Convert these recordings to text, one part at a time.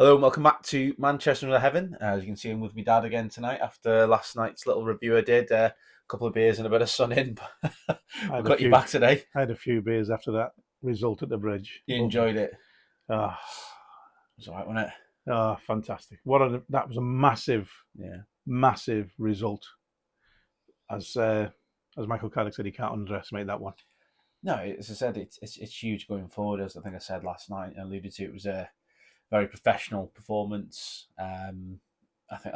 Hello and welcome back to Manchester Under Heaven. As you can see, I'm with my dad again tonight after last night's little review I did. A couple of beers and a bit of sun in, but we've got you back today. I had a few beers after that result at the bridge. You enjoyed it? Ah, It was all right, wasn't it? fantastic! That was a massive result. As Michael Carrick said, he can't underestimate that one. No, as I said, it's huge going forward. As I think I said last night, I alluded to, it was a very professional performance. I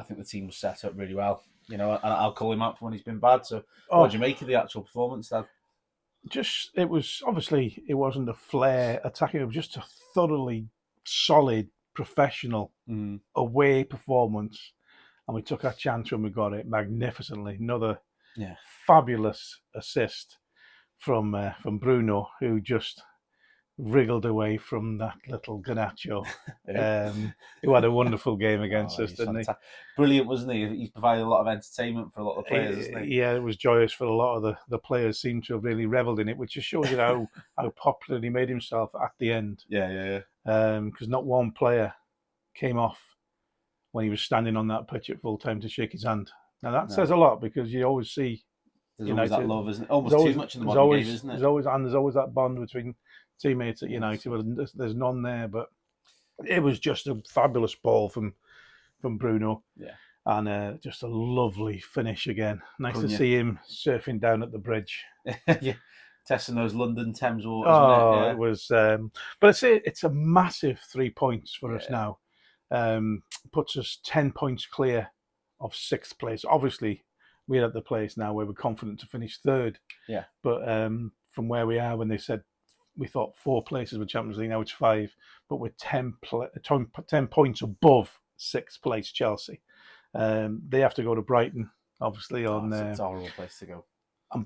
think the team was set up really well. You know, and I'll call him out for when he's been bad. So, what do you make of the actual performance, Dad? It wasn't a flair attacking. It was just a thoroughly solid, professional away performance, and we took our chance when we got it magnificently. Another fabulous assist from Bruno, who just wriggled away from that little Garnacho, who had a wonderful game against us, didn't he? Brilliant, wasn't he? He's provided a lot of entertainment for a lot of players, isn't he? Yeah, it was joyous for a lot of the players. Seemed to have really revelled in it, which just shows you how popular he made himself at the end. Yeah. Because not one player came off when he was standing on that pitch at full time to shake his hand. Now that says a lot, because you always see there's always that love, isn't it? Almost too much in the modern game, isn't it? There's always that bond between teammates at United. There's none there, but it was just a fabulous ball from Bruno. Yeah. And just a lovely finish again. Nice Cunha. To see him surfing down at the bridge. Yeah, testing those London Thames waters. It was. But it's a massive 3 points for us now. Puts us 10 points clear of sixth place. Obviously, we're at the place now where we're confident to finish third. Yeah. But from where we are, when they said we thought 4 places with Champions League, now it's 5. But we're 10 points above sixth place Chelsea. They have to go to Brighton, obviously. It's a horrible place to go.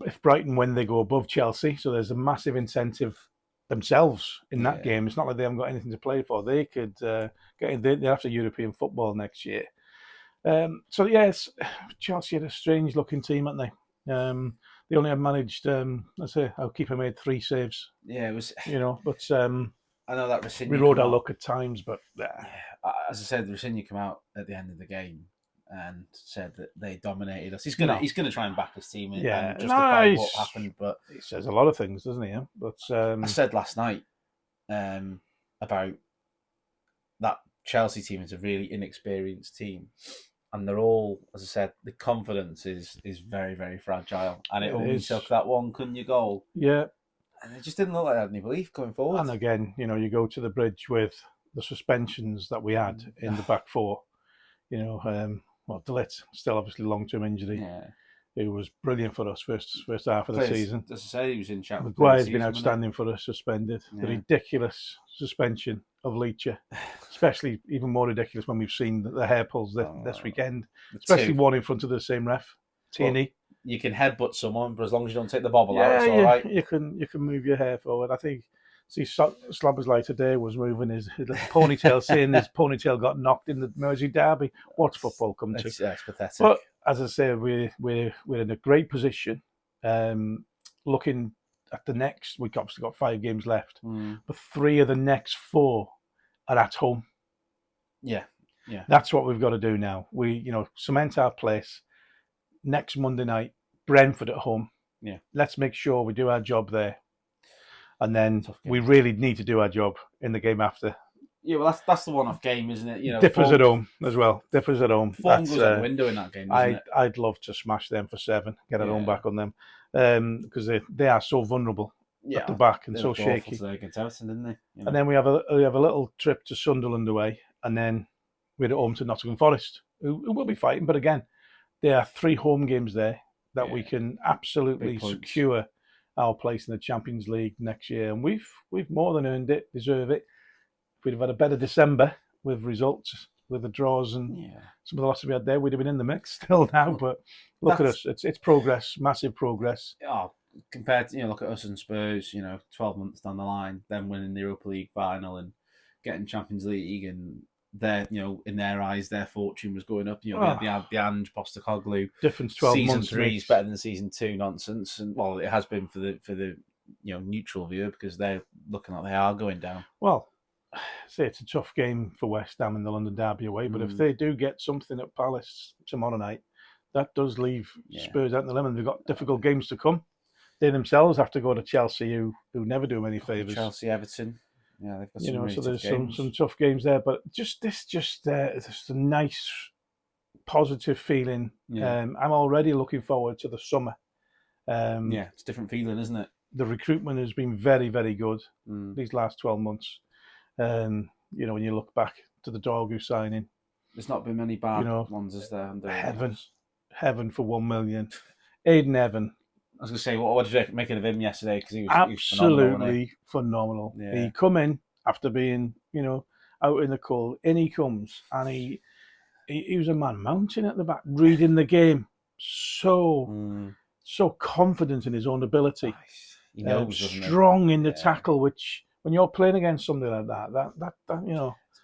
If Brighton win, they go above Chelsea. So there's a massive incentive themselves in that game. It's not like they haven't got anything to play for. They could get in. They're after European football next year. Chelsea had a strange looking team, haven't they? They only have managed, our keeper made 3 saves. Yeah, it was. But I know that Rosinha. We rode our luck at times, but as I said, Rosinha came out at the end of the game and said that they dominated us. He's gonna try and back his team and justify what happened, but he says a lot of things, doesn't he? But I said last night about that Chelsea team is a really inexperienced team. And they're all, as I said, the confidence is very, very fragile. And it only took that one Cunha goal. Yeah. And it just didn't look like they had any belief going forward. And again, you go to the bridge with the suspensions that we had in the back four. De Ligt, still obviously long-term injury. Yeah. It was brilliant for us first half of the season. As I say, he was in chat. Maguire's been outstanding for us, suspended. Yeah. The ridiculous suspension of Leitcher, especially even more ridiculous when we've seen the hair pulls this weekend, especially one in front of the same ref, Tierney. You can headbutt someone, but as long as you don't take the bobble out, it's all right. You can move your hair forward. I think. See, Slobber's today was moving his ponytail, saying his ponytail got knocked in the Mersey derby. What's football come to? It's pathetic. But as I say, we're in a great position. Looking at the next, we've obviously got 5 games left, but 3 of the next 4 are at home. Yeah. That's what we've got to do now. We, cement our place. Next Monday night, Brentford at home. Yeah. Let's make sure we do our job there. And then we really need to do our job in the game after. Yeah, well, that's the one-off game, isn't it? Dippers at home as well. Dippers at home. Form goes out the window in that game, doesn't it? I'd love to smash them for 7, get our own back on them, because they are so vulnerable at the back and so shaky. Against Everton, didn't they? And then we have a little trip to Sunderland away, and then we're at home to Nottingham Forest, who will be fighting. But again, there are 3 home games there that we can absolutely secure our place in the Champions League next year, and we've more than earned it, deserve it. If we'd have had a better December with results, with the draws and some of the losses we had there, we'd have been in the mix still now. But look at us, it's progress, massive progress. Oh, compared to look at us and Spurs, 12 months down the line, then winning the Europa League final and getting Champions League, and their, in their eyes, their fortune was going up. The Ange Postecoglou difference 12 season months. Season 3 is better than season 2 nonsense, and well, it has been for the neutral viewer, because they're looking like they are going down. Well, say it's a tough game for West Ham in the London Derby away, but if they do get something at Palace tomorrow night, that does leave Spurs out in the lemon. They've got difficult games to come. They themselves have to go to Chelsea, who never do them any favours. Chelsea, Everton. Yeah, they've got some really so there's tough games. some tough games there, but just a nice, positive feeling. Yeah. I'm already looking forward to the summer. It's a different feeling, isn't it? The recruitment has been very, very good these last 12 months. When you look back to the Dorgu signing, there's not been many bad ones, is there? Heaven for 1 million. Ayden Heaven. I was going to say, what did you make of him yesterday? Because he was absolutely phenomenal. Yeah. He come in after being, out in the cold. In he comes, and he was a man mountain at the back, reading the game. So confident in his own ability. He knows, strong in the tackle, which when you're playing against somebody like that,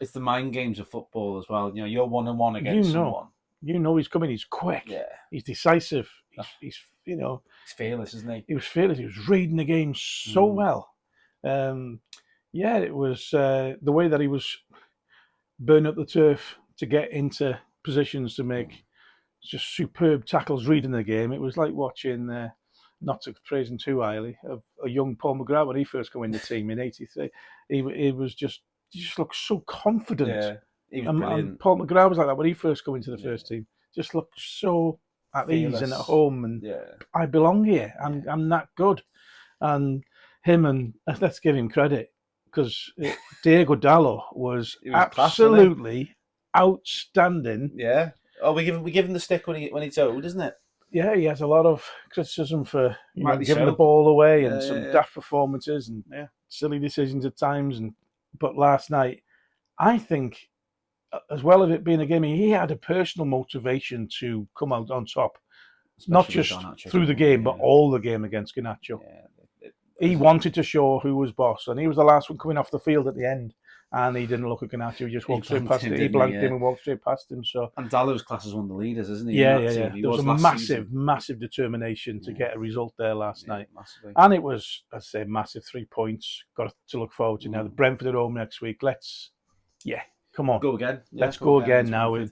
it's the mind games of football as well. You're 1-on-1 against someone. He's coming. He's quick. Yeah. He's decisive. He's he's fearless, isn't he? He was fearless. He was reading the game so well. It was the way that he was burning up the turf to get into positions to make just superb tackles, reading the game. It was like watching, not to praise him too highly, of a young Paul McGrath when he first came in the team in '83. He just looked so confident. Yeah, he was brilliant. And Paul McGrath was like that when he first came into the first team. Just looked so at ease and at home, and I belong here. I'm that good. And him, and let's give him credit, because Diego Dallo was absolutely outstanding. Yeah. Oh, we give him the stick when he's owed, isn't it? Yeah, he has a lot of criticism for giving the ball away and some daft performances and silly decisions at times. But last night, I think, as well as it being a game, he had a personal motivation to come out on top. Especially not just through the game, but all the game against Garnacho. Yeah, he wanted to show who was boss, and he was the last one coming off the field at the end, and he didn't look at Garnacho. He just walked straight past him. He blanked him and walked straight past him. So, and Dallo's class is one of the leaders, isn't he? Yeah. There was a massive determination to get a result there last night, massively. And it was, I'd say, massive 3 points. Got to look forward to now. The Brentford at home next week. Come on, go again. Let's go again now. We're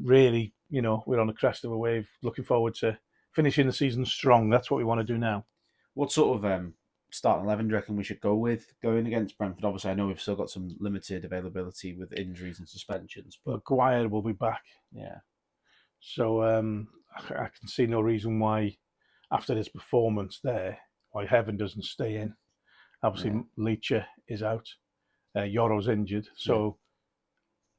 really, we're on the crest of a wave. Looking forward to finishing the season strong. That's what we want to do now. What sort of starting 11 do you reckon we should go with going against Brentford? Obviously, I know we've still got some limited availability with injuries and suspensions, but Maguire will be back. Yeah. So I can see no reason why, after this performance there, why Heaven doesn't stay in. Obviously, Leacher is out. Yoro's injured, so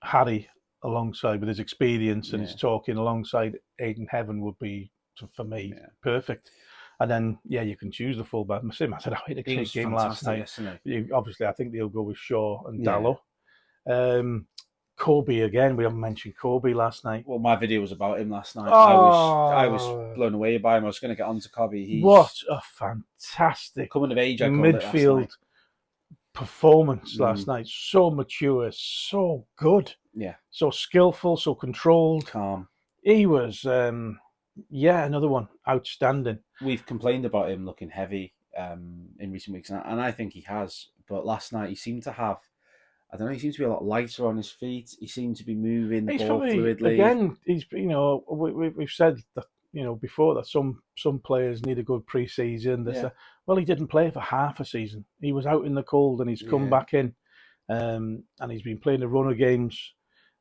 Harry, alongside with his experience and his talking alongside Ayden Heaven, would be, for me, perfect. And then, you can choose the fullback. Same as how he had a game last night. Obviously, I think they'll go with Shaw and Dallo. Kobbie again. We haven't mentioned Kobbie last night. Well, my video was about him last night. I was blown away by him. I was going to get on to Kobbie. What a fantastic coming of age midfield performance last night. So mature, so good. Yeah. So skillful, so controlled. Calm. He was, another one. Outstanding. We've complained about him looking heavy in recent weeks, and I think he has. But last night he seemed to have, I don't know, he seemed to be a lot lighter on his feet. He seemed to be moving the ball fluidly. Again, he's, we've said that, before that some players need a good pre-season. Well, he didn't play for half a season. He was out in the cold, and he's come back in, and he's been playing a run of games.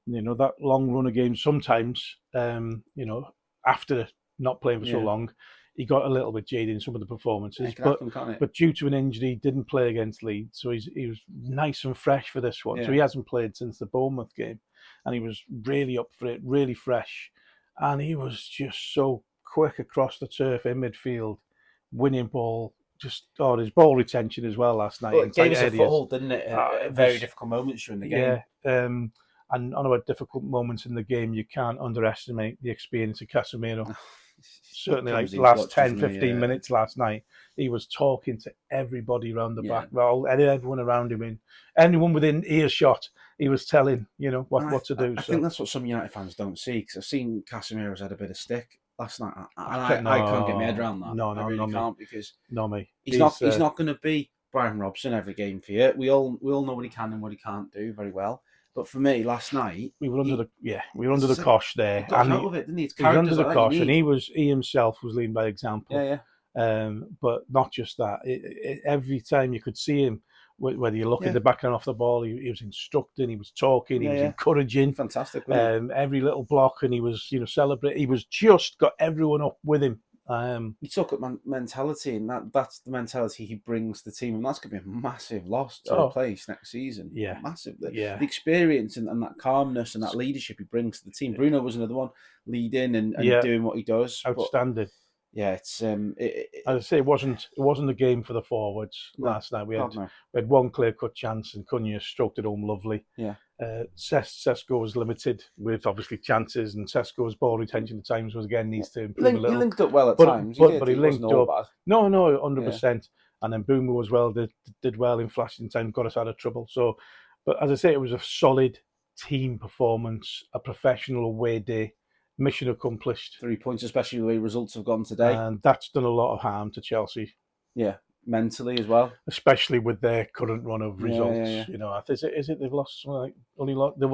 That long run of games. Sometimes, after not playing for so long, he got a little bit jaded in some of the performances. But due to an injury, he didn't play against Leeds, so he was nice and fresh for this one. Yeah. So he hasn't played since the Bournemouth game, and he was really up for it, really fresh, and he was just so quick across the turf in midfield, winning ball. His ball retention as well last night. Well, it gave us a foothold, didn't it? Very difficult moments during the game. Yeah. And on about difficult moments in the game, you can't underestimate the experience of Casemiro. Certainly, like last 10, 15 minutes last night, he was talking to everybody around the back, everyone around him, and anyone within earshot, he was telling, what to do. I think that's what some United fans don't see, because I've seen Casemiro's had a bit of stick last night, and I can't get my head around that. I really can't, because not me. He's not going to be Brian Robson every game for you. We all know what he can and what he can't do very well. But for me, last night we were under the cosh there, he got out of it, didn't he? It's he was under characters the like that cosh, you and need. he himself was leading by example. Yeah. But not just that. Every time you could see him, whether you look at the background off the ball, he was instructing, he was talking, he was encouraging. Fantastic. Every little block, and he was celebrating. He was just got everyone up with him. You talk about mentality, and that's the mentality he brings to the team, and that's going to be a massive loss to replace next season. Yeah, massive. The experience and that calmness and that leadership he brings to the team. Bruno was another one leading and doing what he does. Outstanding. But, it's as I say, it wasn't a game for the forwards last night. We had one clear cut chance, and Cunha stroked it home lovely. Yeah. Sesko was limited with obviously chances, and Sesko's ball retention at times needs to improve a little. He linked up well at times, but he linked up. Bad. No, 100%. And then Boomer as well did well in flashing time, got us out of trouble. So, but as I say, it was a solid team performance, a professional away day. Mission accomplished. 3 points, especially the way results have gone today. And that's done a lot of harm to Chelsea. Yeah, mentally as well. Especially with their current run of results. Yeah. Is it they've lost something like the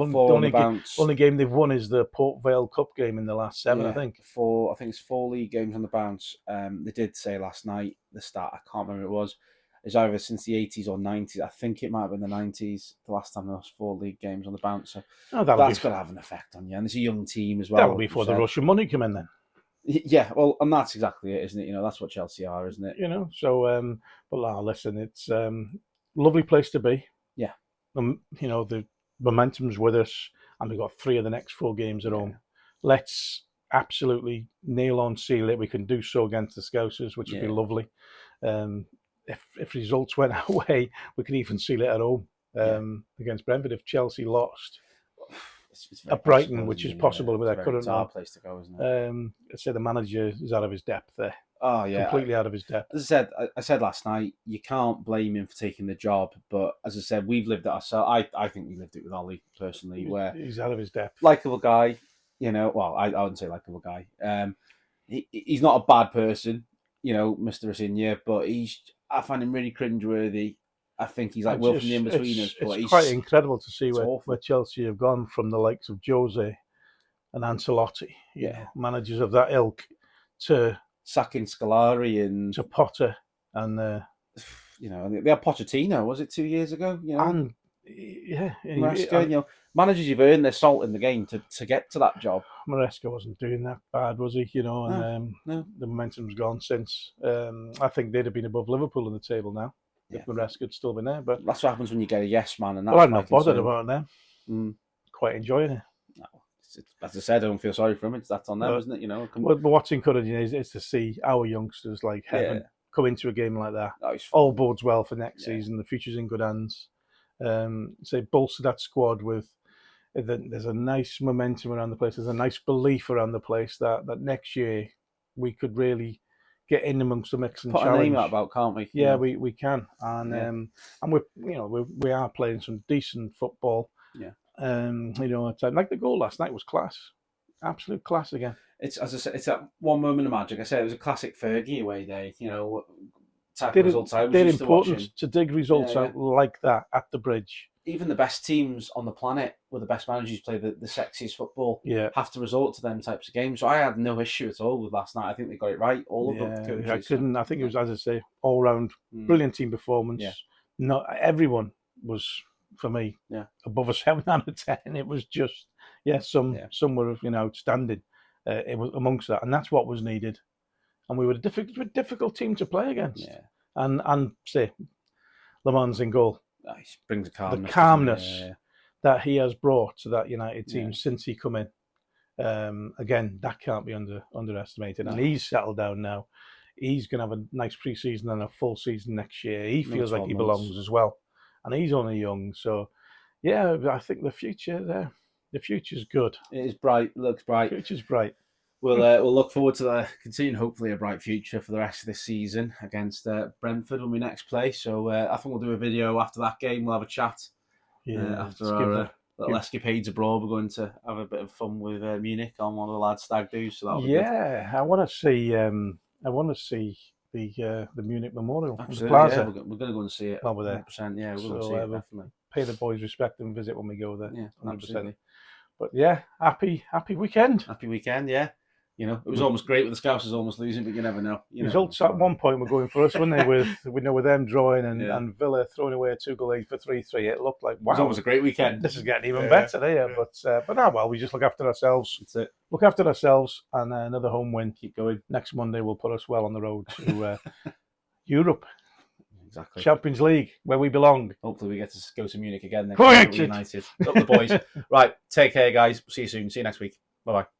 only game they've won is the Port Vale Cup game in the last 7, I think. I think it's 4 league games on the bounce. They did say last night, the start, I can't remember what it was. It's either since the 80s or 90s. I think it might have been the 90s, the last time there was 4 league games on the bounce. So that's going to have an effect on you. And it's a young team as well. That'll be before the Russian money come in then. Yeah, well, and that's exactly it, isn't it? That's what Chelsea are, isn't it? So, but listen, it's lovely place to be. Yeah. The momentum's with us, and we've got 3 of the next 4 games at home. Let's absolutely nail on seal it. We can do so against the Scousers, which would be lovely. If results went our way, we could even seal it at home against Brentford. If Chelsea lost at Brighton, possible, which is possible with their current run, place to go, isn't it? I'd say the manager is out of his depth there. Oh yeah, completely out of his depth. As I said last night, you can't blame him for taking the job. But as I said, we've lived it ourselves. I think we lived it with Ollie personally, where he's out of his depth. Likeable guy, well, I wouldn't say likeable guy. He's not a bad person, Mr. Insigne, but I find him really cringeworthy. I think he's like Will from the In-Betweeners. It's quite incredible to see where Chelsea have gone from the likes of Jose and Ancelotti, managers of that ilk, to sacking Scolari and to Potter, and they had Pochettino. Was it 2 years ago? And Maresca, managers you've earned their salt in the game to get to that job. Maresca wasn't doing that bad, was he? No. The momentum's gone since. I think they'd have been above Liverpool on the table now if Maresca had still been there. But that's what happens when you get a yes man. And I'm not bothered about them. Quite enjoying it. No, as I said, I don't feel sorry for them. That's on them, isn't it? But what's encouraging is to see our youngsters like Heaven come into a game like that. All bodes well for next season. The future's in good hands. Bolster that squad with. There's a nice momentum around the place. There's a nice belief around the place that next year we could really get in amongst the mix and put challenge. A name out about, can't we? Yeah, we can, and we are playing some decent football. Yeah. Like the goal last night was class, absolute class again. It's, as I said, it's that one moment of magic. I said it was a classic Fergie away day. They're important to dig results out like that at the Bridge. Even the best teams on the planet, where the best managers play the sexiest football, have to resort to them types of games. So I had no issue at all with last night. I think they got it right, all of them. I think it was, as I say, all round brilliant team performance. Yeah. Not everyone was, for me, above a 7 out of 10. It was just some were outstanding. It was amongst that, and that's what was needed. And we were a difficult team to play against. Yeah. And say, Le Mans in goal. He brings the calmness that he has brought to that United team since he come in. Again, that can't be underestimated. And he's settled down now. He's going to have a nice pre-season and a full season next year. He feels like he belongs as well. And he's only young. So, I think the future's good. It is bright. It looks bright. The future's bright. We'll look forward to continuing, hopefully, a bright future for the rest of this season against Brentford when we next play. So I think we'll do a video after that game. We'll have a chat after our little escapades abroad. We're going to have a bit of fun with Munich on one of the lads' stag do's. So I want to see the Munich Memorial, Absolutely, the Plaza. yeah. We're going to go and see it. While we're there. 100%, yeah, we're going to So, see it, definitely. Pay the boys respect and visit when we go there. Yeah, 100%. absolutely. But yeah, happy weekend. Happy weekend, yeah. You know, it was almost great with the Scousers almost losing, but you never know. Results at one point were going for us, weren't they? With them drawing and Villa throwing away a 2-goal lead for 3-3. It looked like, wow. It was almost a great weekend. This is getting even better there. Yeah. But well, we just look after ourselves. That's it. Look after ourselves, and another home win. Keep going. Next Monday will put us well on the road to Europe. Exactly. Champions League, where we belong. Hopefully we get to go to Munich again next week. United. Up the boys. Right, take care, guys. See you soon. See you next week. Bye-bye.